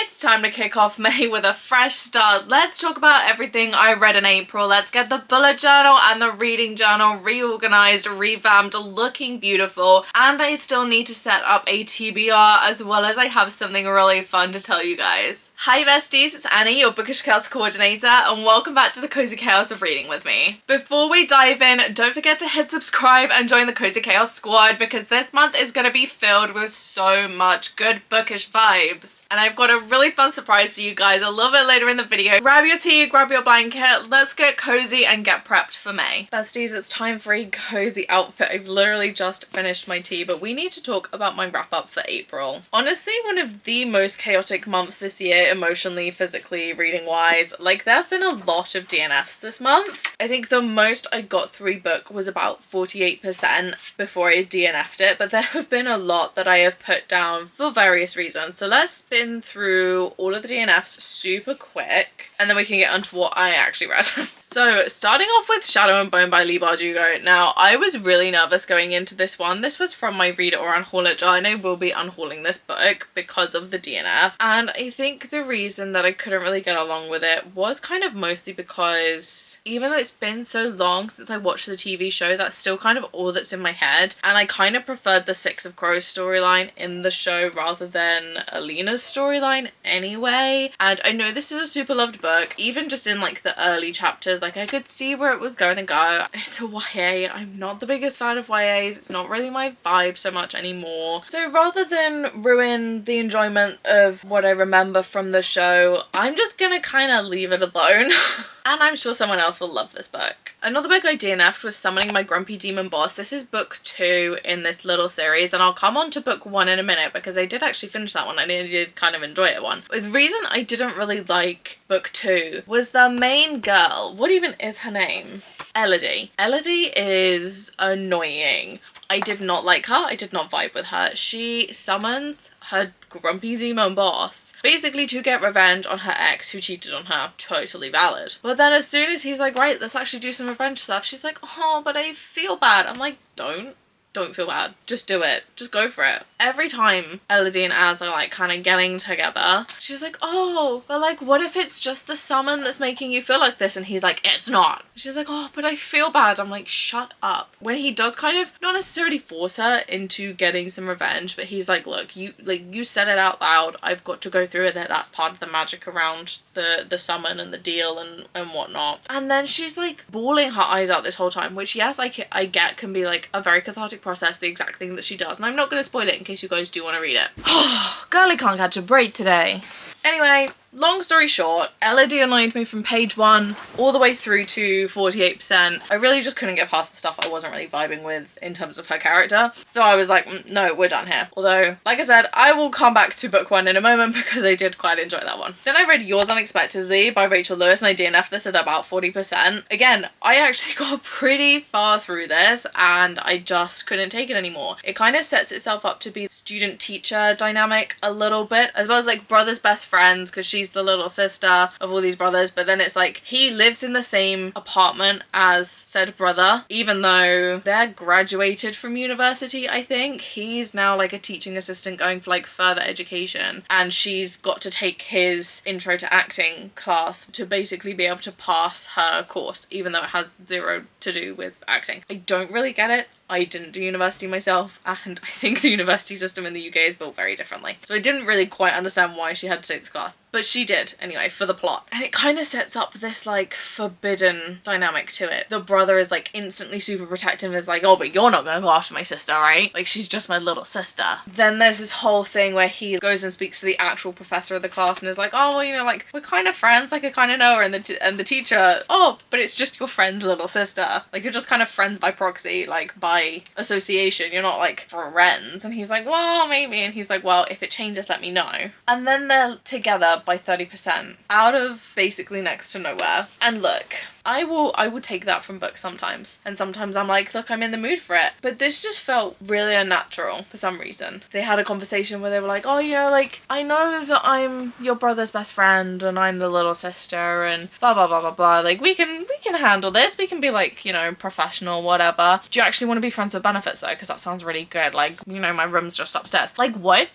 It's time to kick off May with a fresh start. Let's talk about everything I read in April. Let's get the bullet journal and the reading journal reorganized, revamped, looking beautiful. And I still need to set up a TBR as well as I have something really fun to tell you guys. Hi besties, it's Annie, your Bookish Chaos coordinator, and welcome back to the Cozy Chaos of reading with me. Before we dive in, don't forget to hit subscribe and join the Cozy Chaos squad because this month is going to be filled with so much good bookish vibes. And I've got a really fun surprise for you guys a little bit later in the video. Grab your tea, grab your blanket, let's get cozy and get prepped for May. Besties, it's time for a cozy outfit. I've literally just finished my tea, but we need to talk about my wrap up for April. Honestly, one of the most chaotic months this year, emotionally, physically, reading wise. Like, there have been a lot of DNFs this month. I think the most I got through a book was about 48% before I DNF'd it, but there have been a lot that I have put down for various reasons. So let's spin through all of the DNFs super quick and then we can get onto what I actually read. So starting off with Shadow and Bone by Leigh Bardugo. Now I was really nervous going into this one. This was from my read it or unhaul it jar and I will be unhauling this book because of the DNF. And I think the reason that I couldn't really get along with it was kind of mostly because even though it's been so long since I watched the TV show, that's still kind of all that's in my head. And I kind of preferred the Six of Crows storyline in the show rather than Alina's storyline anyway. And I know this is a super loved book, even just in like the early chapters. Like I could see where it was going to go. It's a YA. I'm not the biggest fan of YAs. It's not really my vibe so much anymore. So rather than ruin the enjoyment of what I remember from the show, I'm just gonna kind of leave it alone. And I'm sure someone else will love this book. Another book I DNF'd was Summoning My Grumpy Demon Boss. This is book 2 in this little series, and I'll come on to book 1 in a minute because I did actually finish that one and I did kind of enjoy it one. But the reason I didn't really like book 2 was the main girl. What even is her name? Elodie. Elodie is annoying. I did not like her. I did not vibe with her. She summons her grumpy demon boss basically to get revenge on her ex who cheated on her. Totally valid. But then as soon as he's like, right, let's actually do some revenge stuff, she's like, oh, but I feel bad. I'm like, don't feel bad. Just do it. Just go for it. Every time Elodie and Az are like kind of getting together, she's like, oh, but like what if it's just the summon that's making you feel like this? And he's like, it's not. She's like, oh, but I feel bad. I'm like, shut up. When he does kind of not necessarily force her into getting some revenge, but he's like, look, you said it out loud. I've got to go through with it. That's part of the magic around the summon and the deal and whatnot. And then she's like bawling her eyes out this whole time, which yes, I get can be like a very cathartic process, the exact thing that she does. And I'm not going to spoil it in case you guys do want to read it. Girlie can't catch a break today. Anyway, long story short, Elodie annoyed me from page 1 all the way through to 48%. I really just couldn't get past the stuff I wasn't really vibing with in terms of her character. So I was like, no, we're done here. Although, like I said, I will come back to book 1 in a moment because I did quite enjoy that one. Then I read Yours Unexpectedly by Rachel Lewis and I DNF'd this at about 40%. Again, I actually got pretty far through this and I just couldn't take it anymore. It kind of sets itself up to be student-teacher dynamic a little bit, as well as like brothers best friends because she's the little sister of all these brothers, but then it's like he lives in the same apartment as said brother, even though they're graduated from university. I think he's now like a teaching assistant going for like further education, and she's got to take his intro to acting class to basically be able to pass her course, even though it has zero to do with acting. I don't really get it. I didn't do university myself, and I think the university system in the UK is built very differently. So I didn't really quite understand why she had to take this class. But she did, anyway, for the plot. And it kind of sets up this, like, forbidden dynamic to it. The brother is, like, instantly super protective and is like, oh, but you're not gonna go after my sister, right? Like, she's just my little sister. Then there's this whole thing where he goes and speaks to the actual professor of the class and is like, oh, well, you know, like, we're kind of friends, like, I kind of know her. And the teacher, oh, but it's just your friend's little sister. Like, you're just kind of friends by proxy, like, by association. You're not, like, friends. And he's like, well, maybe. And he's like, well, if it changes, let me know. And then they're together by 30% out of basically next to nowhere. And look, I will take that from books sometimes, and sometimes I'm like, look, I'm in the mood for it. But this just felt really unnatural for some reason. They had a conversation where they were like, oh, you know, like, I know that I'm your brother's best friend and I'm the little sister and blah blah blah blah blah, like we can handle this, we can be like, you know, professional, whatever. Do you actually want to be friends with benefits though? Because that sounds really good. Like, you know, my room's just upstairs. Like, what?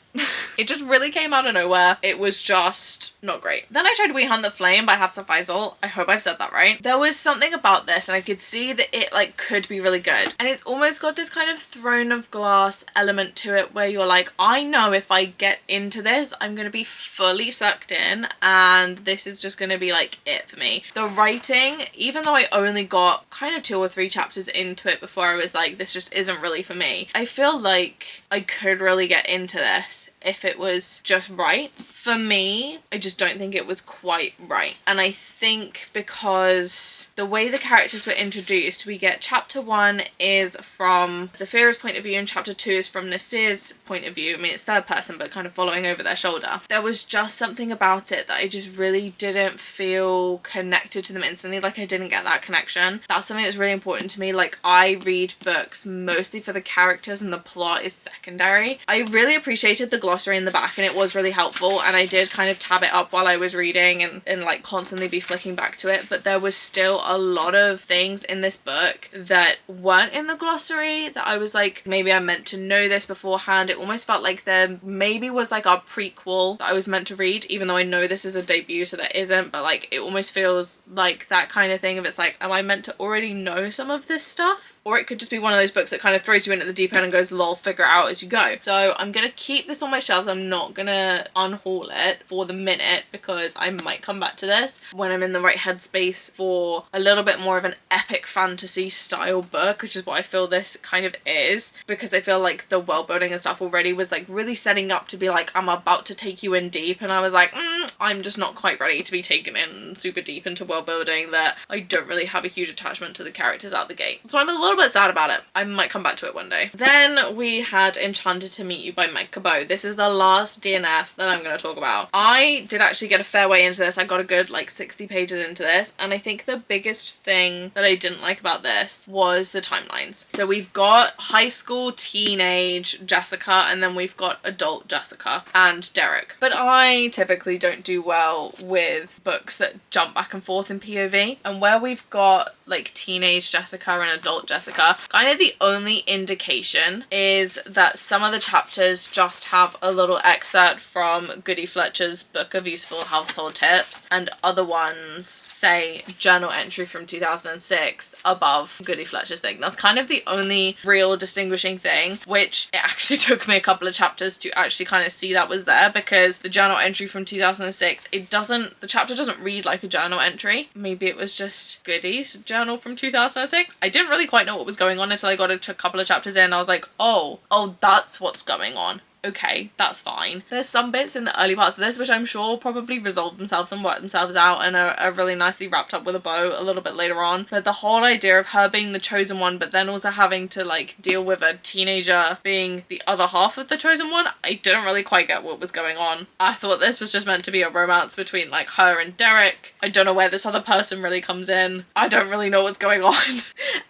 It just really came out of nowhere. It was just not great. Then I tried We Hunt the Flame by Hafsa Faisal. I hope I've said that right. There was something about this and I could see that it like could be really good. And it's almost got this kind of throne of glass element to it where you're like, I know if I get into this, I'm going to be fully sucked in and this is just going to be like it for me. The writing, even though I only got kind of 2 or 3 chapters into it before I was like, this just isn't really for me, I feel like I could really get into this if it was just right. For me, I just don't think it was quite right. And I think because the way the characters were introduced, we get chapter 1 is from Zafira's point of view and chapter 2 is from Nasir's point of view. I mean, it's third person, but kind of following over their shoulder. There was just something about it that I just really didn't feel connected to them instantly. Like I didn't get that connection. That's something that's really important to me. Like I read books mostly for the characters and the plot is secondary. I really appreciated the glossary in the back and it was really helpful, and I did kind of tab it up while I was reading and like constantly be flicking back to it, but there was still a lot of things in this book that weren't in the glossary that I was like, maybe I meant to know this beforehand. It almost felt like there maybe was like a prequel that I was meant to read, even though I know this is a debut so there isn't, but like it almost feels like that kind of thing of it's like, am I meant to already know some of this stuff? Or it could just be one of those books that kind of throws you in at the deep end and goes, lol, figure it out as you go. So I'm gonna keep this on my shelves. I'm not gonna unhaul it for the minute because I might come back to this when I'm in the right headspace for a little bit more of an epic fantasy style book, which is what I feel this kind of is, because I feel like the world building and stuff already was like really setting up to be like, I'm about to take you in deep, and I was like, I'm just not quite ready to be taken in super deep into world building that I don't really have a huge attachment to the characters out the gate. So I'm a little bit sad about it. I might come back to it one day. Then we had Enchanted to Meet You by Meg Cabot. This is the last DNF that I'm going to talk about. I did actually get a fair way into this. I got a good like 60 pages into this, and I think the biggest thing that I didn't like about this was the timelines. So we've got high school, teenage Jessica, and then we've got adult Jessica and Derek. But I typically don't do well with books that jump back and forth in POV, and where we've got like teenage Jessica and adult Jessica, kind of the only indication is that some of the chapters just have a little excerpt from Goody Fletcher's Book of Useful Household Tips, and other ones say journal entry from 2006 above Goody Fletcher's thing. That's kind of the only real distinguishing thing, which it actually took me a couple of chapters to actually kind of see that was there, because the journal entry from 2006, the chapter doesn't read like a journal entry. Maybe it was just Goody's journal from 2006. I didn't really quite know what was going on until I got a couple of chapters in. I was like, oh, that's what's going on. Okay, that's fine. There's some bits in the early parts of this which I'm sure probably resolve themselves and work themselves out and are really nicely wrapped up with a bow a little bit later on. But the whole idea of her being the chosen one, but then also having to like deal with a teenager being the other half of the chosen one, I didn't really quite get what was going on. I thought this was just meant to be a romance between like her and Derek. I don't know where this other person really comes in. I don't really know what's going on.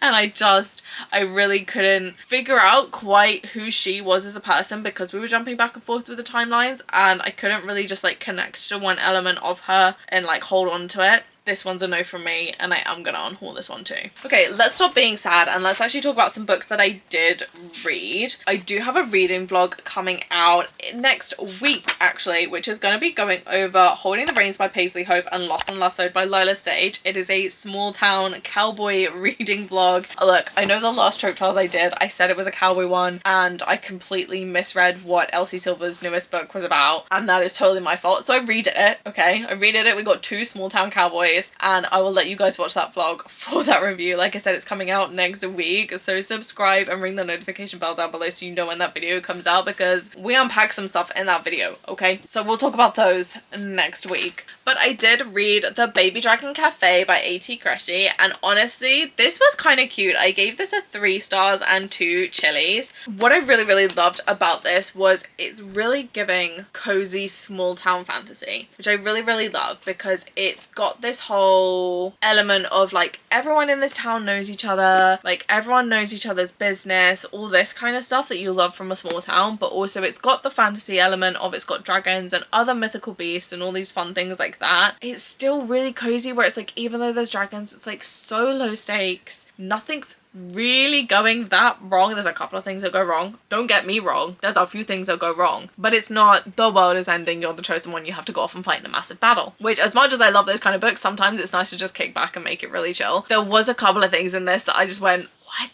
And I really couldn't figure out quite who she was as a person, because we were jumping back and forth with the timelines and I couldn't really just like connect to one element of her and like hold on to it. This one's a no from me, and I am gonna unhaul this one too. Okay, let's stop being sad and let's actually talk about some books that I did read. I do have a reading vlog coming out next week actually, which is gonna be going over Holding the Reins by Paisley Hope and Lost and Lassoed by Lila Sage. It is a small town cowboy reading vlog. Look, I know the last trope trials I did, I said it was a cowboy one and I completely misread what Elsie Silver's newest book was about, and that is totally my fault. So I redid it, okay? I redid it. We got 2 small town cowboys, and I will let you guys watch that vlog for that review. Like I said, it's coming out next week, so subscribe and ring the notification bell down below so you know when that video comes out, because we unpack some stuff in that video, okay? So we'll talk about those next week. But I did read The Baby Dragon Cafe by A.T. Cressy, and honestly, this was kind of cute. I gave this a 3 stars and 2 chilies. What I really loved about this was it's really giving cozy small town fantasy, which I really love, because it's got this whole element of like everyone in this town knows each other, like everyone knows each other's business, all this kind of stuff that you love from a small town, but also it's got the fantasy element of it's got dragons and other mythical beasts and all these fun things like that. It's still really cozy where it's like, even though there's dragons, it's like so low stakes, nothing's really going that wrong. There's a couple of things that go wrong. Don't get me wrong. There's a few things that go wrong. But it's not the world is ending, you're the chosen one, you have to go off and fight in a massive battle. Which, as much as I love those kind of books, sometimes it's nice to just kick back and make it really chill. There was a couple of things in this that I just went, what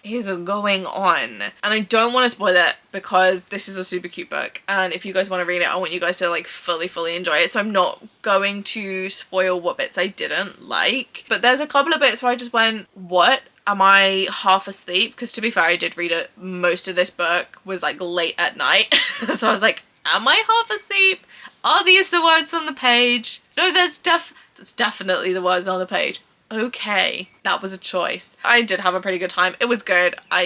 is going on? And I don't want to spoil it because this is a super cute book, and if you guys want to read it, I want you guys to like fully enjoy it, so I'm not going to spoil what bits I didn't like. But there's a couple of bits where I just went, what? Am I half asleep? Because to be fair, I did read it. Most of this book was like late at night. So I was like, am I half asleep? Are these the words on the page? No, that's definitely the words on the page. Okay, that was a choice. I did have a pretty good time. It was good. I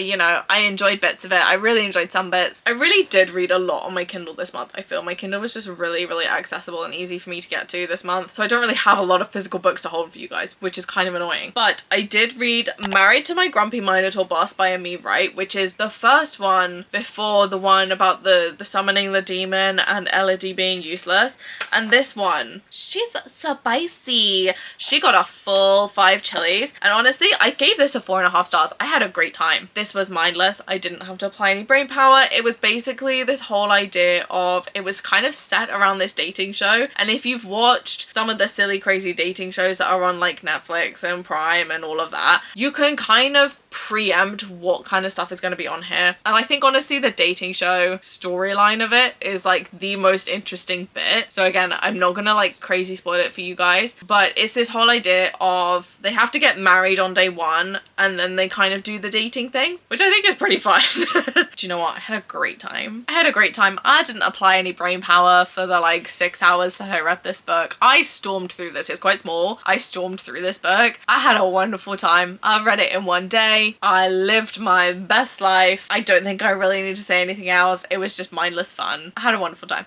enjoyed bits of it. I really enjoyed some bits. I really did read a lot on my Kindle this month. I feel my Kindle was just really accessible and easy for me to get to this month. So I don't really have a lot of physical books to hold for you guys, which is kind of annoying. But I did read Married to My Grumpy Minotaur Boss by Amy Wright, which is the first one before the one about the summoning the demon and Elodie being useless. And this one, she's spicy. She got a full 5 chilies, and honestly I gave this a 4.5 stars. I had a great time. This was mindless. I didn't have to apply any brain power. It was basically this whole idea of, it was kind of set around this dating show, and if you've watched some of the silly crazy dating shows that are on like Netflix and Prime and all of that, you can kind of preempt what kind of stuff is going to be on here. And I think honestly the dating show storyline of it is like the most interesting bit. So again, I'm not gonna like crazy spoil it for you guys, but it's this whole idea of they have to get married on day 1 and then they kind of do the dating thing, which I think is pretty fun. Do you know what? I had a great time. I didn't apply any brain power for the like 6 hours that I read this book. I stormed through this. It's quite small. I stormed through this book. I had a wonderful time. I read it in one day. I lived my best life. I don't think I really need to say anything else. It was just mindless fun. I had a wonderful time.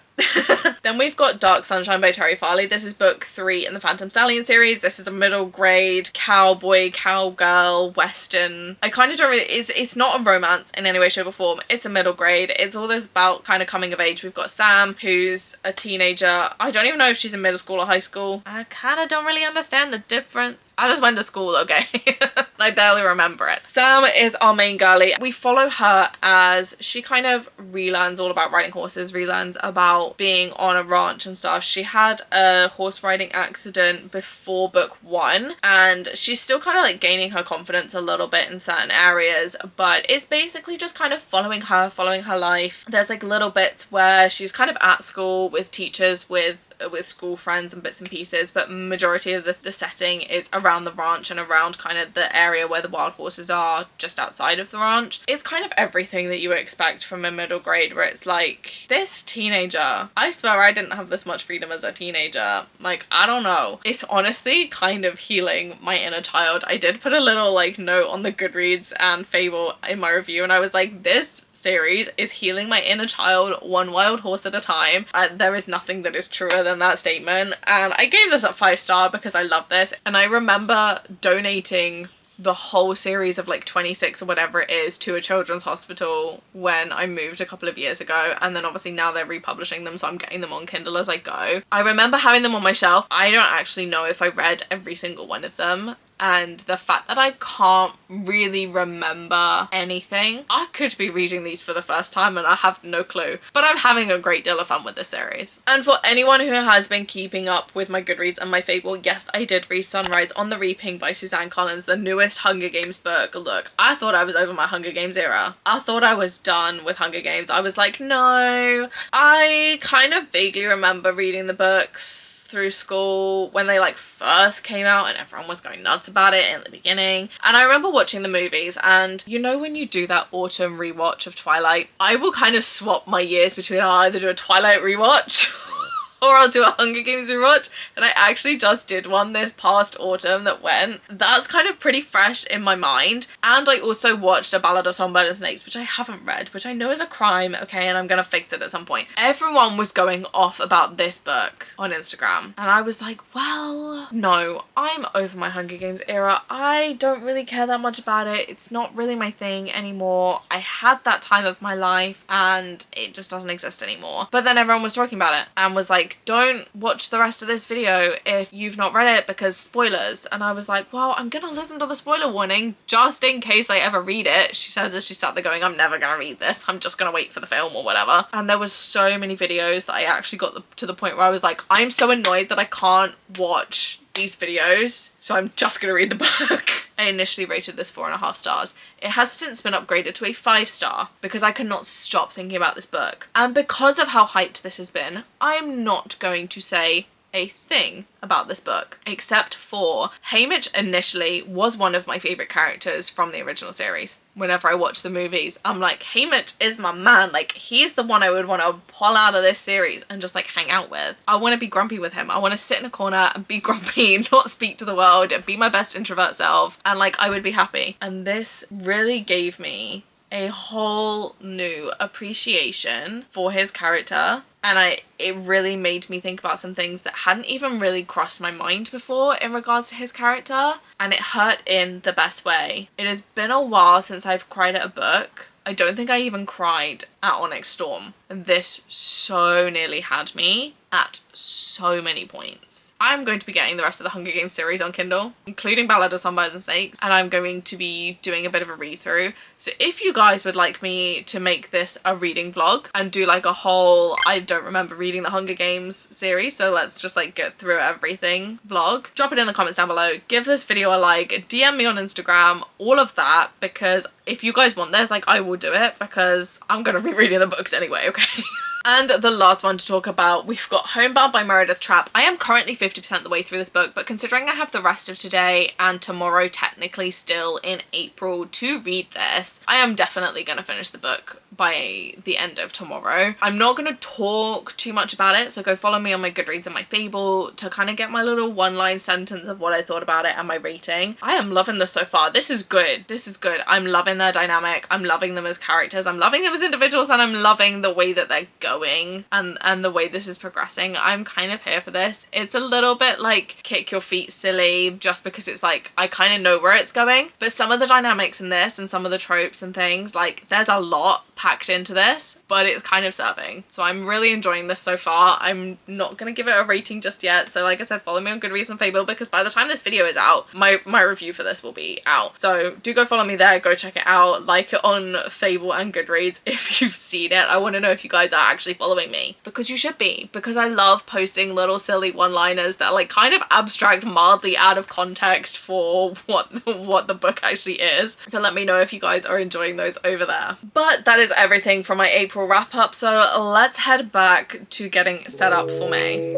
Then we've got Dark Sunshine by Terry Farley. This is book 3 in the Phantom Stallion series. This is a middle grade cowboy, cowgirl, western. I kind of don't really, it's not a romance in any way, shape or form. It's a middle grade. It's all this about kind of coming of age. We've got Sam, who's a teenager. I don't even know if she's in middle school or high school. I kind of don't really understand the difference. I just went to school, okay? I barely remember it. Sam is our main girlie. We follow her as she kind of relearns all about riding horses, relearns about being on a ranch and stuff. She had a horse riding accident before book 1, and she's still kind of like gaining her confidence a little bit in certain areas, but it's basically just kind of following her life. There's like little bits where she's kind of at school with teachers, with school friends and bits and pieces, but majority of the setting is around the ranch and around kind of the area where the wild horses are just outside of the ranch. It's kind of everything that you would expect from a middle grade, where it's like, this teenager, I swear I didn't have this much freedom as a teenager. Like, I don't know. It's honestly kind of healing my inner child. I did put a little like note on the Goodreads and Fable in my review, and I was like, this series is healing my inner child one wild horse at a time. There is nothing that is truer than that statement, and I gave this a 5-star because I love this. And I remember donating the whole series of like 26 or whatever it is to a children's hospital when I moved a couple of years ago, and then obviously now they're republishing them, so I'm getting them on Kindle as I go. I remember having them on my shelf. I don't actually know if I read every single one of them, and the fact that I can't really remember anything, I could be reading these for the first time and I have no clue. But I'm having a great deal of fun with this series. And for anyone who has been keeping up with my Goodreads and my Fable, yes, I did read Sunrise on the Reaping by Suzanne Collins, the newest Hunger Games book. Look, I thought I was over my Hunger Games era. I thought I was done with Hunger Games. I was like, no. I kind of vaguely remember reading the books through school when they like first came out and everyone was going nuts about it in the beginning. And I remember watching the movies, and you know when you do that autumn rewatch of Twilight, I will kind of swap my years between I'll either do a Twilight rewatch or I'll do a Hunger Games rewatch, and I actually just did one this past autumn that went. That's kind of pretty fresh in my mind. And I also watched A Ballad of Songbird and Snakes, which I haven't read, which I know is a crime, okay, and I'm gonna fix it at some point. Everyone was going off about this book on Instagram, and I was like, well, no, I'm over my Hunger Games era. I don't really care that much about it. It's not really my thing anymore. I had that time of my life and it just doesn't exist anymore. But then everyone was talking about it and was like, like, don't watch the rest of this video if you've not read it because spoilers. And I was like, well, I'm gonna listen to the spoiler warning just in case I ever read it. She says as she sat there going, I'm never gonna read this, I'm just gonna wait for the film or whatever. And there was so many videos that I actually got to the point where I was like, I'm so annoyed that I can't watch these videos, so I'm just gonna read the book. I initially rated this 4.5 stars. It has since been upgraded to a 5-star because I cannot stop thinking about this book. And because of how hyped this has been, I'm not going to say a thing about this book, except for Haymitch initially was one of my favourite characters from the original series. Whenever I watch the movies, I'm like, Haymitch is my man. Like, he's the one I would want to pull out of this series and just like hang out with. I want to be grumpy with him. I want to sit in a corner and be grumpy, not speak to the world, and be my best introvert self, and like I would be happy. And this really gave me a whole new appreciation for his character, and it really made me think about some things that hadn't even really crossed my mind before in regards to his character, and it hurt in the best way. It has been a while since I've cried at a book. I don't think I even cried at Onyx Storm, and this so nearly had me at so many points. I'm going to be getting the rest of the Hunger Games series on Kindle, including Ballad of Songbirds and Snakes, and I'm going to be doing a bit of a read through. So if you guys would like me to make this a reading vlog and do like a whole I don't remember reading the Hunger Games series, so let's just like get through everything vlog, drop it in the comments down below, give this video a like, DM me on Instagram, all of that, because if you guys want this, like, I will do it because I'm gonna be reading the books anyway, okay? And the last one to talk about, we've got Homebound by Meredith Trapp. I am currently 50% the way through this book, but considering I have the rest of today and tomorrow technically still in April to read this, I am definitely going to finish the book by the end of tomorrow. I'm not going to talk too much about it, so go follow me on my Goodreads and my Fable to kind of get my little one-line sentence of what I thought about it and my rating. I am loving this so far. This is good. This is good. I'm loving their dynamic. I'm loving them as characters. I'm loving them as individuals, and I'm loving the way that they're going and the way this is progressing. I'm kind of here for this. It's a little bit like kick your feet silly just because it's like I kind of know where it's going, but some of the dynamics in this and some of the tropes and things, like there's a lot packed into this, but it's kind of serving. So I'm really enjoying this so far. I'm not gonna give it a rating just yet, so like I said, follow me on Goodreads and Fable because by the time this video is out, my review for this will be out. So do go follow me there, go check it out, like it on Fable and Goodreads if you've seen it. I want to know if you guys are actually following me, because you should be, because I love posting little silly one-liners that are like kind of abstract, mildly out of context for what the book actually is. So let me know if you guys are enjoying those over there. But that is everything from my April wrap up, so let's head back to getting set up for May.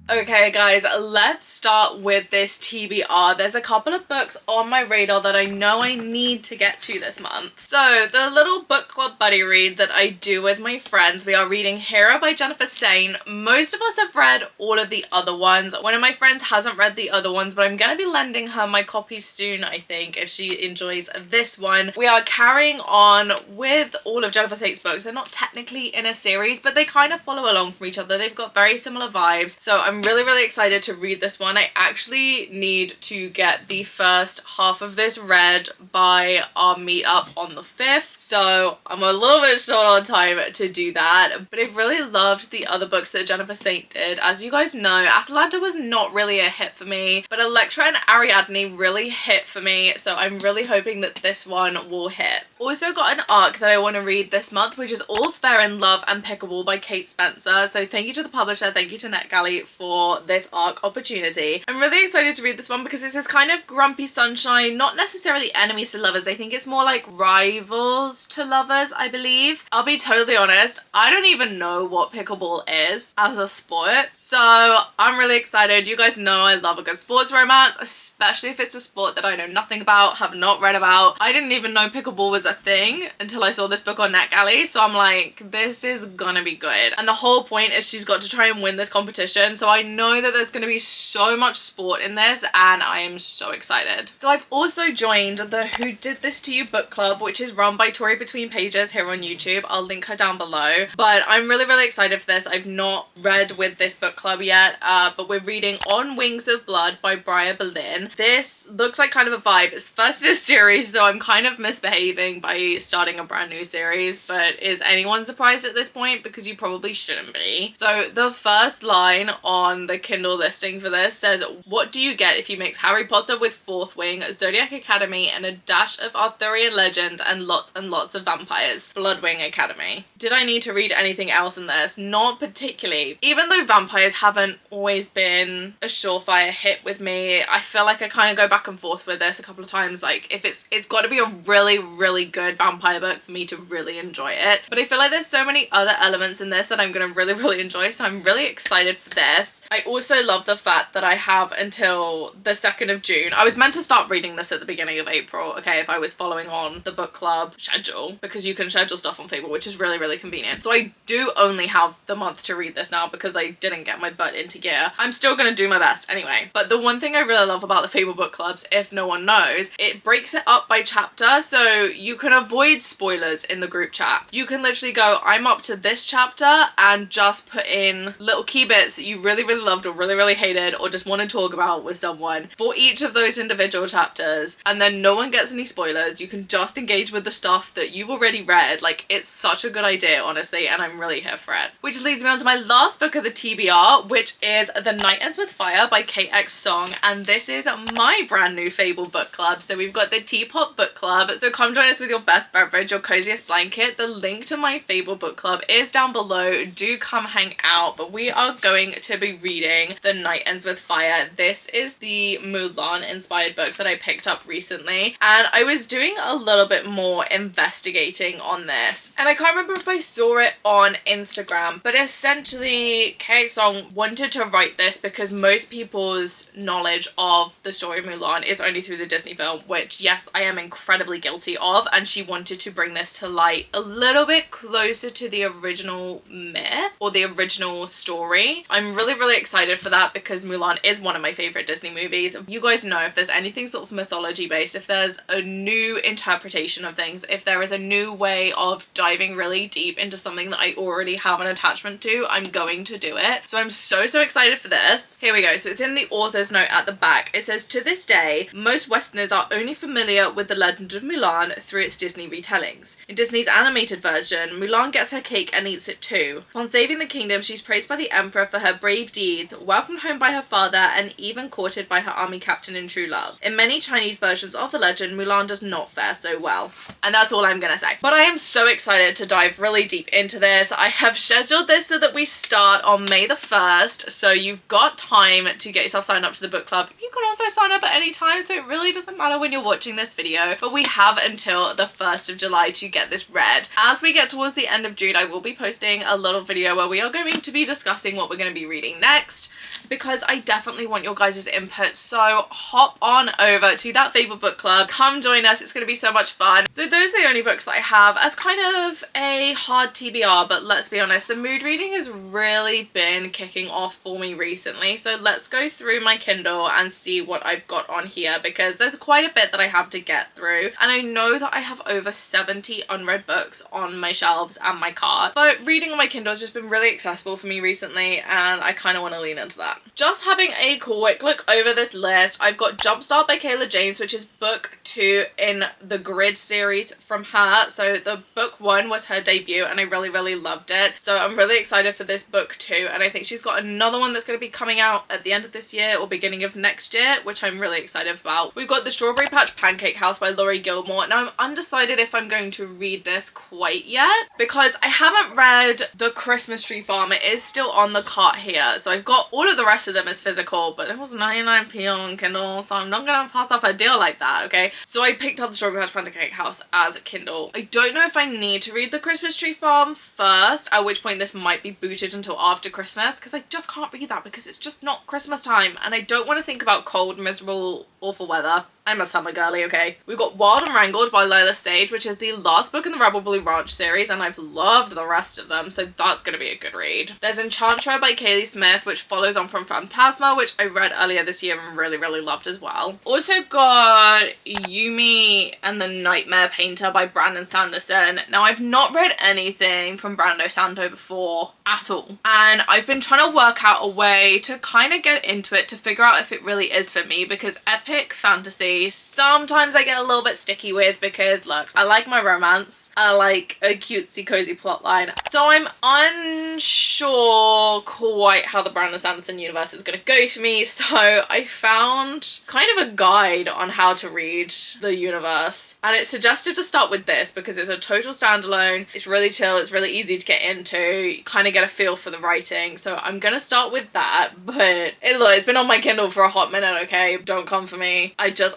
Okay guys, let's start with this TBR. There's a couple of books on my radar that I know I need to get to this month. So the little book club buddy read that I do with my friends, we are reading Hero by Jennifer Sain. Most of us have read all of the other ones. One of my friends hasn't read the other ones, but I'm gonna be lending her my copy soon, I think, if she enjoys this one. We are carrying on with all of Jennifer Sain's books. They're not technically in a series, but they kind of follow along from each other. They've got very similar vibes. So I'm really excited to read this one. I actually need to get the first half of this read by our meetup on the 5th, so I'm a little bit short on time to do that. But I've really loved the other books that Jennifer Saint did. As you guys know, Atalanta was not really a hit for me, but Electra and Ariadne really hit for me, so I'm really hoping that this one will hit. Also got an arc that I want to read this month, which is All's Fair in Love and Pickleball by Kate Spencer. So thank you to the publisher, thank you to NetGalley for this arc opportunity. I'm really excited to read this one because it's this kind of grumpy sunshine, not necessarily enemies to lovers. I think it's more like rivals to lovers, I believe. I'll be totally honest, I don't even know what pickleball is as a sport, so I'm really excited. You guys know I love a good sports romance, especially if it's a sport that I know nothing about, have not read about. I didn't even know pickleball was a thing until I saw this book on NetGalley, so I'm like, this is gonna be good. And the whole point is she's got to try and win this competition, so I know that there's going to be so much sport in this and I am so excited. So I've also joined the Who Did This To You book club, which is run by Tori Between Pages here on YouTube. I'll link her down below, but I'm really excited for this. I've not read with this book club yet, but we're reading On Wings of Blood by Briar Berlin. This looks like kind of a vibe. It's first in a series, so I'm kind of misbehaving by starting a brand new series, but is anyone surprised at this point? Because you probably shouldn't be. So the first line on the Kindle listing for this says, what do you get if you mix Harry Potter with Fourth Wing, Zodiac Academy, and a dash of Arthurian legend and lots of vampires? Bloodwing Academy. Did I need to read anything else in this? Not particularly. Even though vampires haven't always been a surefire hit with me, I feel like I kind of go back and forth with this a couple of times. Like, if it's got to be a really good vampire book for me to really enjoy it. But I feel like there's so many other elements in this that I'm gonna really enjoy, so I'm really excited for this. I also love the fact that I have until the 2nd of June. I was meant to start reading this at the beginning of April, okay, if I was following on the book club schedule, because you can schedule stuff on Fable, which is really convenient. So I do only have the month to read this now because I didn't get my butt into gear. I'm still gonna do my best anyway. But the one thing I really love about the Fable book clubs, if no one knows, it breaks it up by chapter, so you can avoid spoilers in the group chat. You can literally go, I'm up to this chapter, and just put in little key bits that you really loved or really hated or just want to talk about with someone for each of those individual chapters, and then no one gets any spoilers. You can just engage with the stuff that you've already read. Like, it's such a good idea, honestly, and I'm really here for it. Which leads me on to my last book of the TBR, which is The Night Ends With Fire by KX Song, and this is my brand new Fable book club. So we've got the Teapot book club, so come join us with your best beverage, your coziest blanket. The link to my Fable book club is down below. Do come hang out. But we are going to be reading The Night Ends With Fire. This is the Mulan inspired book that I picked up recently, and I was doing a little bit more investigating on this, and I can't remember if I saw it on Instagram, but essentially KX Song wanted to write this because most people's knowledge of the story of Mulan is only through the Disney film, which yes, I am incredibly guilty of, and she wanted to bring this to light a little bit closer to the original myth or the original story. I'm really excited for that because Mulan is one of my favorite Disney movies. You guys know, if there's anything sort of mythology based, if there's a new interpretation of things, if there is a new way of diving really deep into something that I already have an attachment to, I'm going to do it. So I'm so excited for this. Here we go. So it's in the author's note at the back. It says, to this day, most Westerners are only familiar with the legend of Mulan through its Disney retellings. In Disney's animated version, Mulan gets her cake and eats it too. Upon saving the kingdom, she's praised by the emperor for her brave deeds teens, welcomed home by her father, and even courted by her army captain in true love. In many Chinese versions of the legend, Mulan does not fare so well. And that's all I'm gonna say. But I am so excited to dive really deep into this. I have scheduled this so that we start on May the 1st, so you've got time to get yourself signed up to the book club. You can also sign up at any time, so it really doesn't matter when you're watching this video, but we have until the 1st of July to get this read. As we get towards the end of June, I will be posting a little video where we are going to be discussing what we're going to be reading next, because I definitely want your guys' input. So hop on over to that Fable Book Club, come join us, it's going to be so much fun. So those are the only books that I have as kind of a hard TBR, but let's be honest, the mood reading has really been kicking off for me recently. So let's go through my Kindle and see what I've got on here, because there's quite a bit that I have to get through, and I know that I have over 70 unread books on my shelves and my cart, but reading on my Kindle has just been really accessible for me recently, and I kind of want to lean into that. Just having a quick look over this list, I've got Jumpstart by Kayla James, which is book 2 in the Grid series from her. So the book 1 was her debut, and I really loved it, so I'm really excited for this book 2, and I think she's got another one that's going to be coming out at the end of this year or beginning of next year, which I'm really excited about. We've got The Strawberry Patch Pancake House by Laurie Gilmore. Now I'm undecided if I'm going to read this quite yet, because I haven't read The Christmas Tree Farm. It is still on the cart here, so I've got all of the rest of them as physical, but it was 99p on Kindle, so I'm not gonna pass up a deal like that, okay? So I picked up The Strawberry Patch Pancake House as a Kindle. I don't know if I need to read The Christmas Tree Farm first, at which point this might be booted until after Christmas, because I just can't read that because it's just not Christmas time, and I don't want to think about cold, miserable, awful weather. I'm a summer girly, okay? We've got Wild and Wrangled by Lila Sage, which is the last book in the Rebel Blue Ranch series, and I've loved the rest of them, so that's going to be a good read. There's Enchantra by Kaylee Smith, which follows on from Phantasma, which I read earlier this year and really loved as well. Also got Yumi and the Nightmare Painter by Brandon Sanderson. Now, I've not read anything from Brando Sando before at all, and I've been trying to work out a way to kind of get into it to figure out if it really is for me, because epic fantasy sometimes I get a little bit sticky with, because look, I like my romance, I like a cutesy cozy plotline, so I'm unsure quite how the Brandon Sanderson universe is going to go for me. So I found kind of a guide on how to read the universe, and it suggested to start with this because it's a total standalone, it's really chill, it's really easy to get into, kind of get a feel for the writing, so I'm gonna start with that. But it's been on my Kindle for a hot minute, okay? Don't come for me.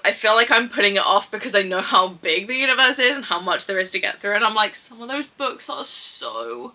I feel like I'm putting it off because I know how big the universe is and how much there is to get through, and I'm like, some of those books are so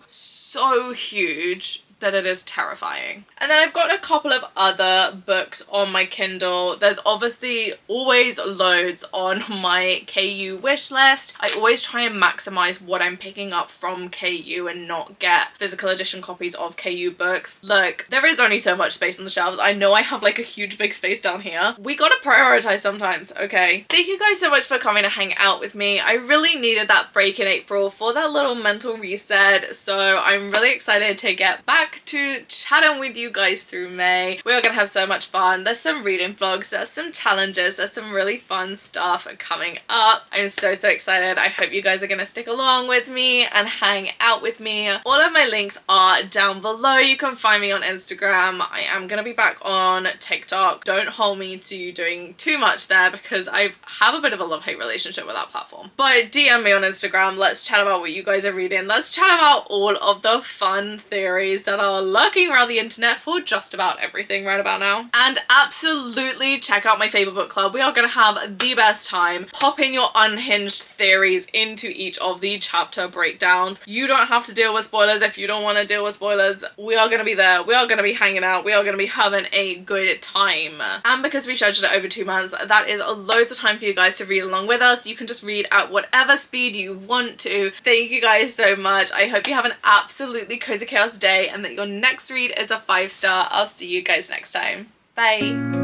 huge that it is terrifying. And then I've got a couple of other books on my Kindle. There's obviously always loads on my KU wish list. I always try and maximize what I'm picking up from KU and not get physical edition copies of KU books. Look, there is only so much space on the shelves. I know I have like a huge big space down here. We gotta prioritize sometimes, okay? Thank you guys so much for coming to hang out with me. I really needed that break in April for that little mental reset, so I'm really excited to get back to chatting with you guys through May. We are gonna have so much fun. There's some reading vlogs, there's some challenges, there's some really fun stuff coming up. I'm so excited. I hope you guys are gonna stick along with me and hang out with me. All of my links are down below. You can find me on Instagram. I am gonna be back on TikTok. Don't hold me to doing too much there because I have a bit of a love-hate relationship with that platform. But DM me on Instagram. Let's chat about what you guys are reading. Let's chat about all of the fun theories that are lurking around the internet for just about everything right about now. And absolutely check out my Fable Book Club. We are going to have the best time. Pop in your unhinged theories into each of the chapter breakdowns. You don't have to deal with spoilers if you don't want to deal with spoilers. We are going to be there. We are going to be hanging out. We are going to be having a good time. And because we scheduled it over 2 months, that is loads of time for you guys to read along with us. You can just read at whatever speed you want to. Thank you guys so much. I hope you have an absolutely cozy chaos day and that your next read is a 5-star. I'll see you guys next time. Bye.